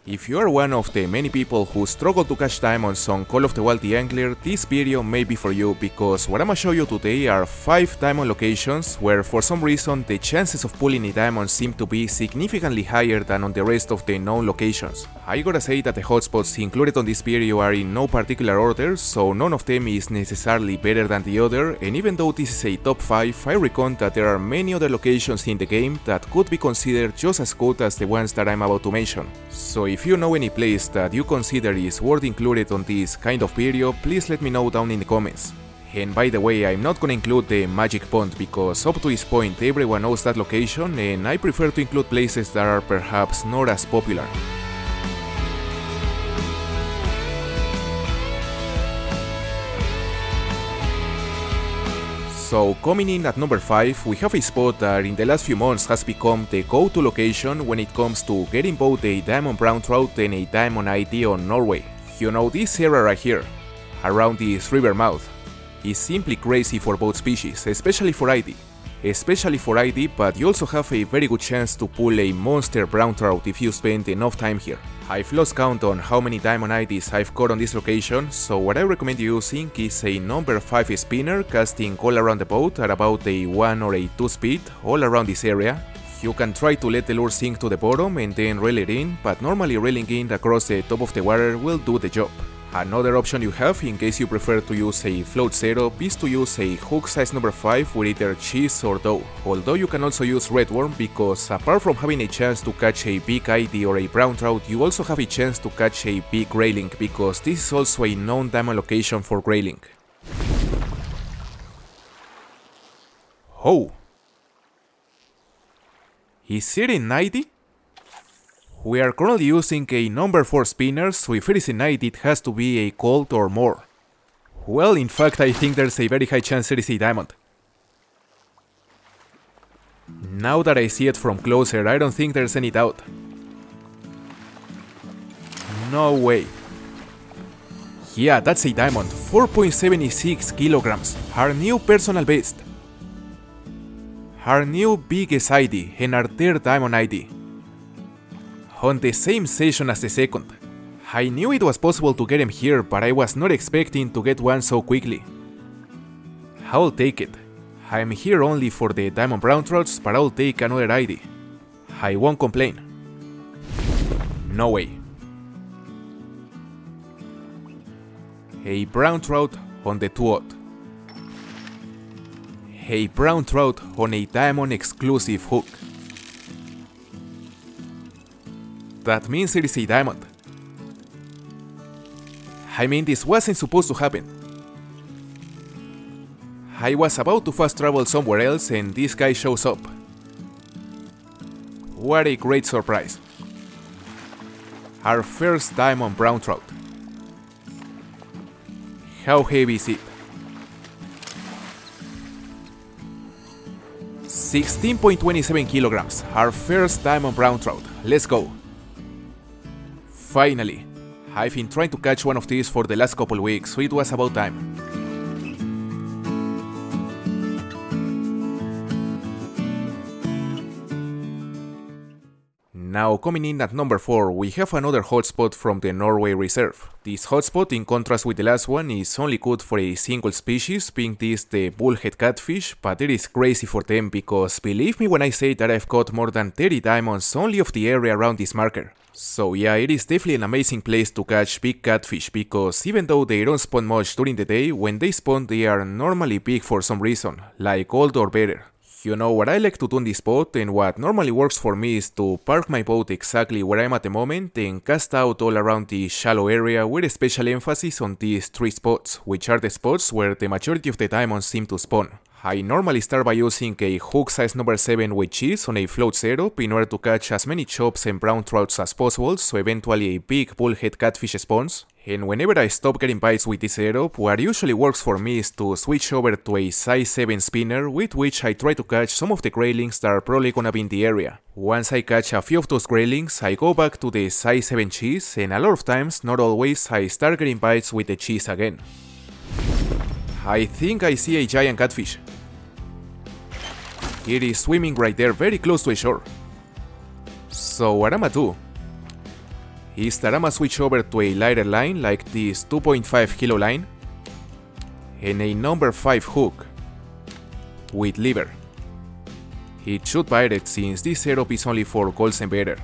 If you are one of the many people who struggle to catch diamonds on Call of the Wild theAngler, this video may be for you, because what I'ma show you today are 5 diamond locations where for some reason the chances of pulling a diamond seem to be significantly higher than on the rest of the known locations. I gotta say that the hotspots included on this video are in no particular order, so none of them is necessarily better than the other, and even though this is a top 5, I reckon that there are many other locations in the game that could be considered just as good as the ones that I'm about to mention. So if you know any place that you consider is worth included on this kind of video, please let me know down in the comments. And by the way, I'm not gonna include the Magic Pond because up to this point everyone knows that location, and I prefer to include places that are perhaps not as popular. So coming in at number 5, we have a spot that in the last few months has become the go-to location when it comes to getting both a diamond brown trout and a diamond ID on Norway. You know, this area right here, around this river mouth, is simply crazy for both species, especially for ID. But you also have a very good chance to pull a monster brown trout if you spend enough time here. I've lost count on how many diamond IDs I've caught on this location, so what I recommend using is a number 5 spinner casting all around the boat at about a 1 or a 2 speed all around this area. You can try to let the lure sink to the bottom and then reel it in, but normally reeling in across the top of the water will do the job. Another option you have, in case you prefer to use a float setup, is to use a hook size number 5 with either cheese or dough, although you can also use redworm because apart from having a chance to catch a big ID or a brown trout, you also have a chance to catch a big grayling because this is also a known diamond location for grayling. Oh! Is it an ID? We are currently using a number 4 spinner, so if it is a night it has to be a gold or more. Well, in fact I think there's a very high chance it is a diamond. Now that I see it from closer, I don't think there's any doubt. No way. Yeah, that's a diamond, 4.76 kilograms, our new personal best. Our new biggest ID and our third diamond ID. On the same session as the second. I knew it was possible to get him here, but I was not expecting to get one so quickly. I'll take it. I'm here only for the diamond brown trouts, but I'll take another ID. I won't complain. No way. A brown trout on the 2/0. A brown trout on a diamond exclusive hook. That means it is a diamond. I mean, this wasn't supposed to happen. I was about to fast travel somewhere else and this guy shows up. What a great surprise. Our first diamond brown trout. How heavy is it? 16.27 kilograms, our first diamond brown trout. Let's go. Finally, I've been trying to catch one of these for the last couple weeks, so it was about time. Now coming in at number 4, we have another hotspot from the Norway reserve. This hotspot, in contrast with the last one, is only good for a single species, being this the bullhead catfish, but it is crazy for them because believe me when I say that I've caught more than 30 diamonds only of the area around this marker. So yeah, it is definitely an amazing place to catch big catfish because even though they don't spawn much during the day, when they spawn they are normally big for some reason, like gold or better. You know, what I like to do in this spot and what normally works for me is to park my boat exactly where I'm at the moment and cast out all around the shallow area with special emphasis on these 3 spots, which are the spots where the majority of the diamonds seem to spawn. I normally start by using a hook size number 7 with cheese on a float setup in order to catch as many chops and brown trouts as possible, so eventually a big bullhead catfish spawns. And whenever I stop getting bites with this setup, what usually works for me is to switch over to a size 7 spinner with which I try to catch some of the graylings that are probably gonna be in the area. Once I catch a few of those graylings, I go back to the size 7 cheese, and a lot of times, not always, I start getting bites with the cheese again. I think I see a giant catfish. It is swimming right there, very close to a shore. So what I'ma do His tarama switch over to a lighter line like this 2.5 kilo line and a number 5 hook with lever. It should bite it since this setup is only for golds and better.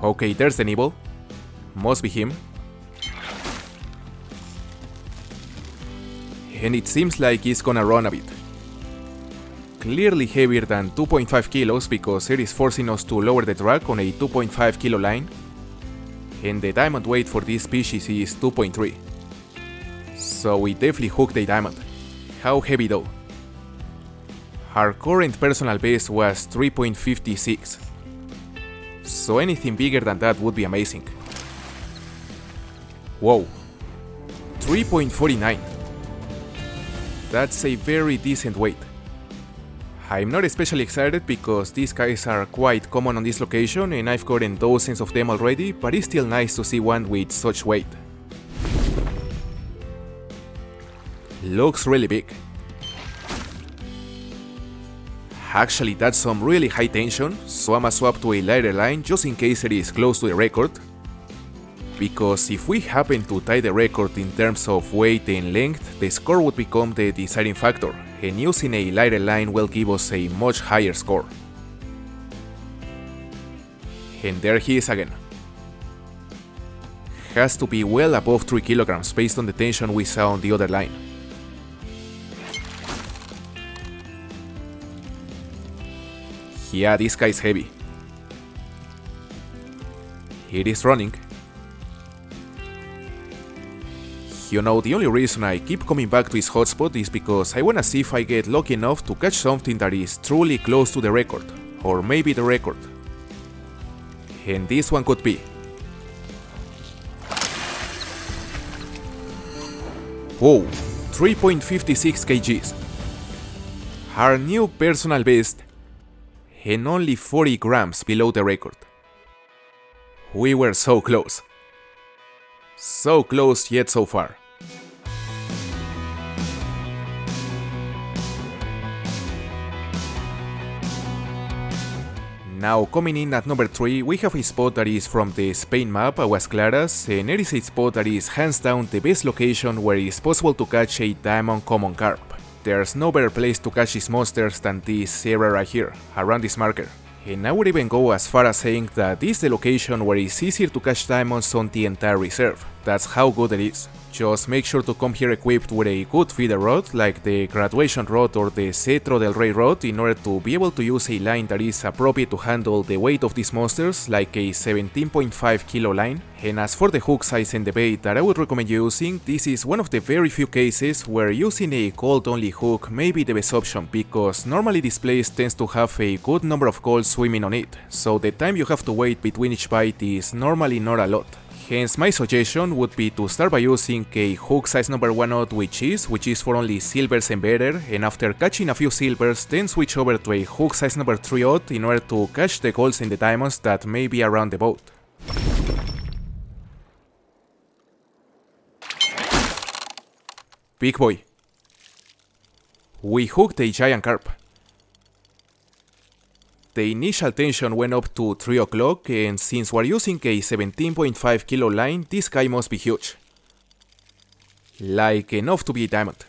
Okay, there's the nibble. Must be him. And it seems like he's gonna run a bit. Clearly heavier than 2.5 kilos because it is forcing us to lower the drag on a 2.5 kilo line. And the diamond weight for this species is 2.3. So we definitely hooked a diamond. How heavy though? Our current personal best was 3.56. So anything bigger than that would be amazing. Whoa. 3.49. That's a very decent weight. I'm not especially excited because these guys are quite common on this location and I've gotten dozens of them already, but it's still nice to see one with such weight. Looks really big. Actually, that's some really high tension, so I'ma swap to a lighter line just in case it is close to the record. Because if we happen to tie the record in terms of weight and length, the score would become the deciding factor, and using a lighter line will give us a much higher score. And there he is again. Has to be well above 3 kilograms based on the tension we saw on the other line. Yeah, this guy's heavy. It is running. You know, the only reason I keep coming back to his hotspot is because I wanna see if I get lucky enough to catch something that is truly close to the record, or maybe the record. And this one could be. Whoa, 3.56 kgs. Our new personal best, and only 40 grams below the record. We were so close. So close yet so far. Now coming in at number 3, we have a spot that is from the Spain map, Aguas Claras, and it is a spot that is hands down the best location where it is possible to catch a diamond common carp. There's no better place to catch these monsters than this area right here, around this marker. And I would even go as far as saying that this is the location where it's easier to catch diamonds on the entire reserve. That's how good it is. Just make sure to come here equipped with a good feeder rod, like the graduation rod or the Cetro del Rey rod, in order to be able to use a line that is appropriate to handle the weight of these monsters, like a 17.5 kilo line. And as for the hook size and the bait that I would recommend using, this is one of the very few cases where using a gold only hook may be the best option, because normally this place tends to have a good number of golds swimming on it, so the time you have to wait between each bite is normally not a lot. Hence my suggestion would be to start by using a hook size number 1 odd which is for only silvers and better, and after catching a few silvers then switch over to a hook size number 3 odd in order to catch the golds and the diamonds that may be around the boat. Big boy. We hooked a giant carp. The initial tension went up to 3 o'clock, and since we're using a 17.5 kilo line, this guy must be huge. Like enough to be a diamond.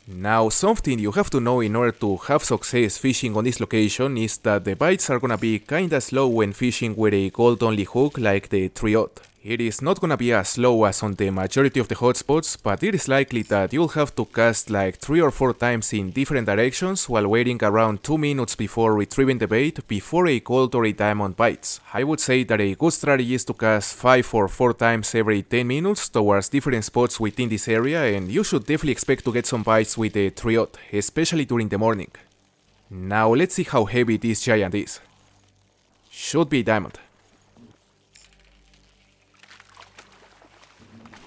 Now, something you have to know in order to have success fishing on this location is that the bites are gonna be kinda slow when fishing with a gold only hook like the 3 odd. It is not gonna be as slow as on the majority of the hotspots, but it is likely that you'll have to cast like 3 or 4 times in different directions while waiting around 2 minutes before retrieving the bait before a gold or a diamond bites. I would say that a good strategy is to cast 5 or 4 times every 10 minutes towards different spots within this area, and you should definitely expect to get some bites with the 3 odd, especially during the morning. Now let's see how heavy this giant is. Should be a diamond.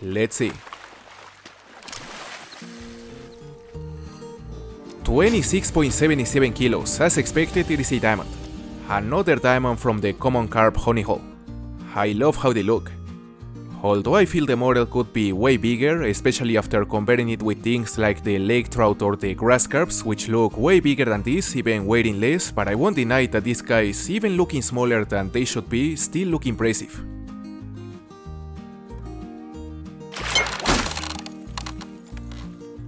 Let's see. 26.77 kilos, as expected it is a diamond. Another diamond from the common carp honey hole. I love how they look. Although I feel the model could be way bigger, especially after comparing it with things like the lake trout or the grass carps, which look way bigger than this, even weighing less, but I won't deny that these guys, even looking smaller than they should be, still look impressive.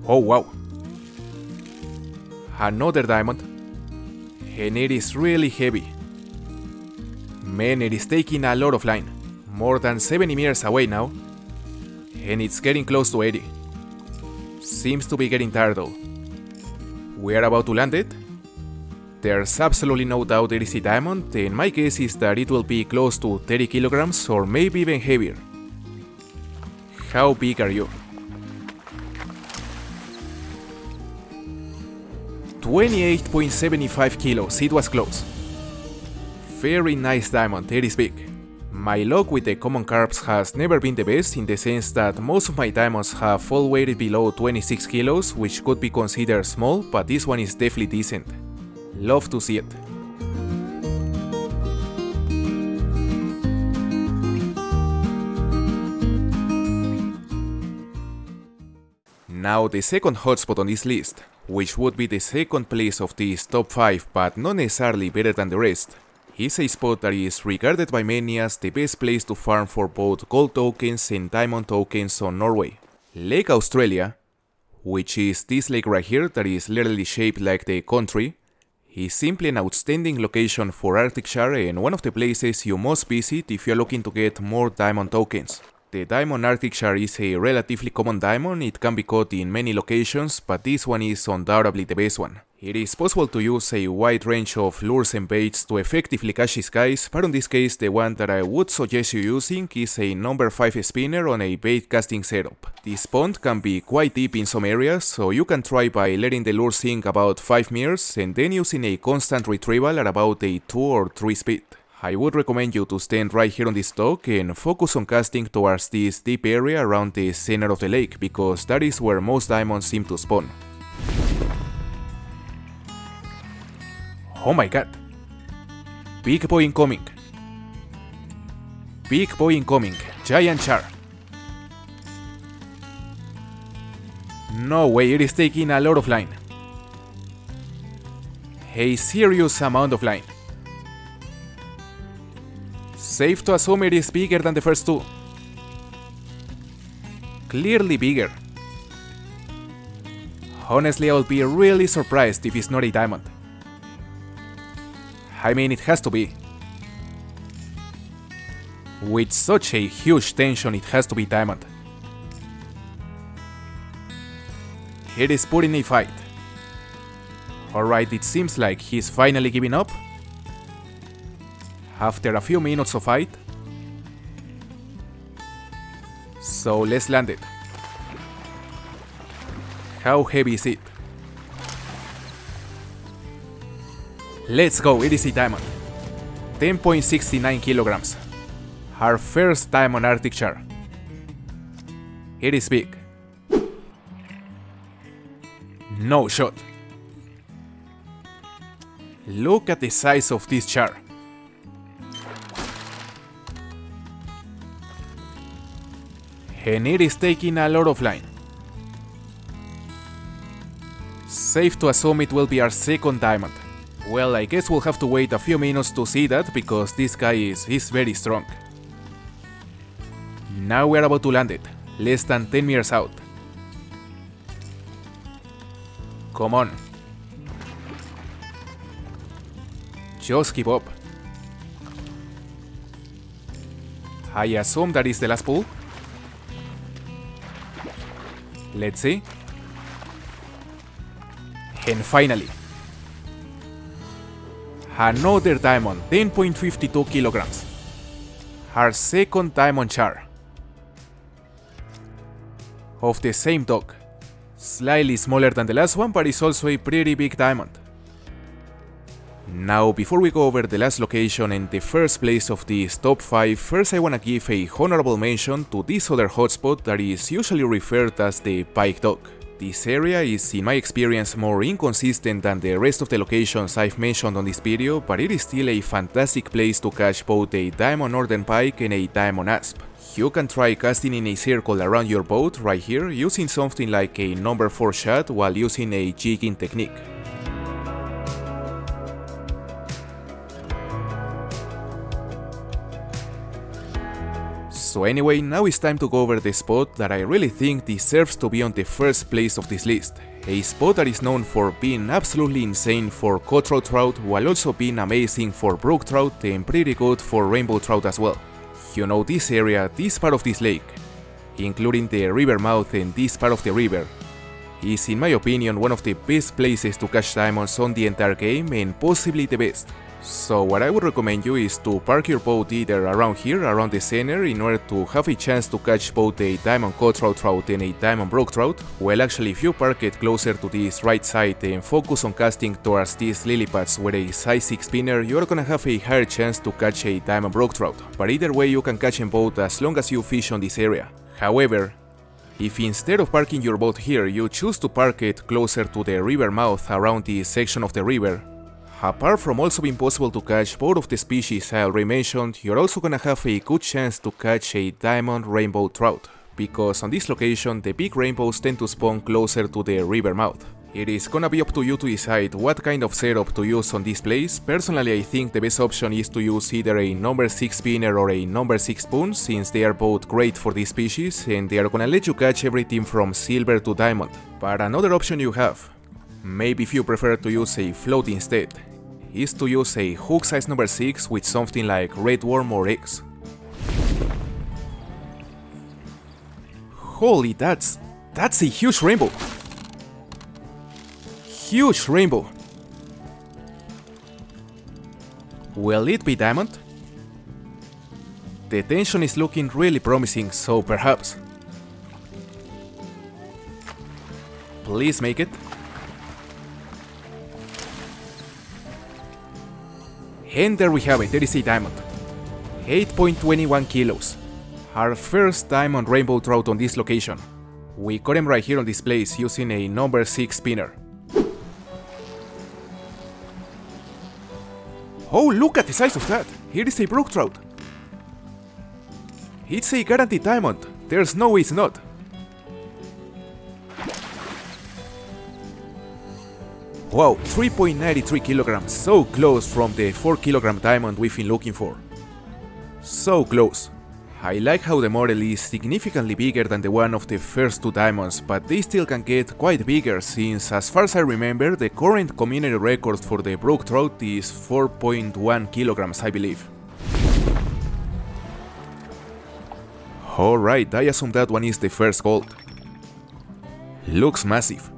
Oh wow. Another diamond. And it is really heavy. Man, it is taking a lot of line. More than 70 meters away now. And it's getting close to 80. Seems to be getting tired though. We are about to land it. There's absolutely no doubt it is a diamond, and my guess is that it will be close to 30 kilograms or maybe even heavier. How big are you? 28.75 kilos, it was close. Very nice diamond, it is big. My luck with the common carps has never been the best, in the sense that most of my diamonds have all weighted below 26 kilos, which could be considered small, but this one is definitely decent. Love to see it. Now the second hotspot on this list, which would be the second place of this top 5 but not necessarily better than the rest, is a spot that is regarded by many as the best place to farm for both gold tokens and diamond tokens on Norway. Lake Australia, which is this lake right here that is literally shaped like the country, is simply an outstanding location for Arctic Char and one of the places you must visit if you're looking to get more diamond tokens. The Diamond Arctic Char is a relatively common diamond, it can be caught in many locations, but this one is undoubtedly the best one. It is possible to use a wide range of lures and baits to effectively catch these guys, but in this case the one that I would suggest you using is a number 5 spinner on a bait casting setup. This pond can be quite deep in some areas, so you can try by letting the lure sink about 5 meters and then using a constant retrieval at about a 2 or 3 speed. I would recommend you to stand right here on this dock and focus on casting towards this deep area around the center of the lake, because that is where most diamonds seem to spawn. Oh my god. Big boy incoming. Big boy incoming. Giant Char. No way, it is taking a lot of line. A serious amount of line. Safe to assume it is bigger than the first two. Clearly bigger. Honestly, I will be really surprised if it's not a diamond. I mean, it has to be. With such a huge tension, it has to be diamond. It is putting a fight. Alright, it seems like he's finally giving up. After a few minutes of fight. So let's land it. How heavy is it? Let's go, it is a diamond. 10.69 kilograms. Our first diamond Arctic Char. It is big. No shot. Look at the size of this char. And it is taking a lot of line. Safe to assume it will be our second diamond. Well, I guess we'll have to wait a few minutes to see that, because this guy is very strong. Now we're about to land it, less than 10 meters out. Come on. Just keep up. I assume that is the last pull. Let's see. And finally. Another diamond, 10.52 kilograms. Our second diamond char. Of the same dog. Slightly smaller than the last one, but it's also a pretty big diamond. Now, before we go over the last location and the first place of this top 5, first I wanna give a honorable mention to this other hotspot that is usually referred as the Pike Dock. This area is, in my experience, more inconsistent than the rest of the locations I've mentioned on this video, but it is still a fantastic place to catch both a diamond northern pike and a diamond asp. You can try casting in a circle around your boat right here using something like a number 4 shot while using a jigging technique. So anyway, now it's time to go over the spot that I really think deserves to be on the first place of this list. A spot that is known for being absolutely insane for cutthroat trout while also being amazing for brook trout and pretty good for rainbow trout as well. You know, this area, this part of this lake, including the river mouth and this part of the river, is in my opinion one of the best places to catch diamonds on the entire game and possibly the best. So what I would recommend you is to park your boat either around here, around the center, in order to have a chance to catch both a diamond cutthroat trout and a diamond brook trout. Well, actually, if you park it closer to this right side and focus on casting towards these lily pads with a size 6 spinner, you're gonna have a higher chance to catch a diamond brook trout. But either way, you can catch them both as long as you fish on this area. However, if instead of parking your boat here, you choose to park it closer to the river mouth around this section of the river, apart from also being possible to catch both of the species I already mentioned, you're also gonna have a good chance to catch a diamond rainbow trout, because on this location the big rainbows tend to spawn closer to the river mouth. It is gonna be up to you to decide what kind of setup to use on this place. Personally, I think the best option is to use either a number 6 spinner or a number 6 spoon, since they are both great for this species and they are gonna let you catch everything from silver to diamond. But another option you have, maybe if you prefer to use a float instead, is to use a hook size number 6 with something like red worm or eggs. Holy, that's a huge rainbow! Huge rainbow! Will it be diamond? The tension is looking really promising, so perhaps. Please make it. And there we have it, there is a diamond. 8.21 kilos. Our first diamond rainbow trout on this location. We caught him right here on this place using a number 6 spinner. Oh, look at the size of that! Here is a brook trout. It's a guaranteed diamond. There's no way it's not. Wow, 3.93 kilograms, so close from the 4 kilogram diamond we've been looking for. So close. I like how the model is significantly bigger than the one of the first 2 diamonds, but they still can get quite bigger since, as far as I remember, the current community record for the brook trout is 4.1 kilograms, I believe. Alright, I assume that one is the first gold. Looks massive.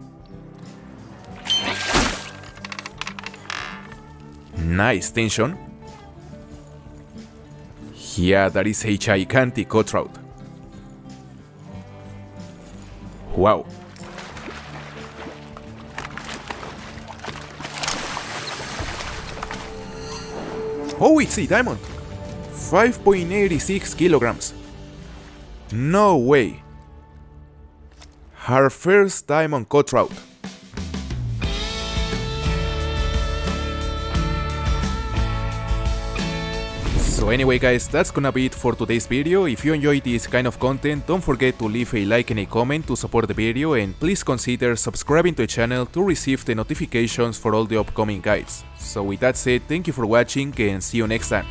Nice tension. Yeah, that is a gigantic cutthroat. Wow. Oh, it's a diamond. 5.86 kilograms. No way. Our first diamond cutthroat. So anyway guys, that's gonna be it for today's video. If you enjoyed this kind of content, don't forget to leave a like and a comment to support the video, and please consider subscribing to the channel to receive the notifications for all the upcoming guides. So with that said, thank you for watching and see you next time.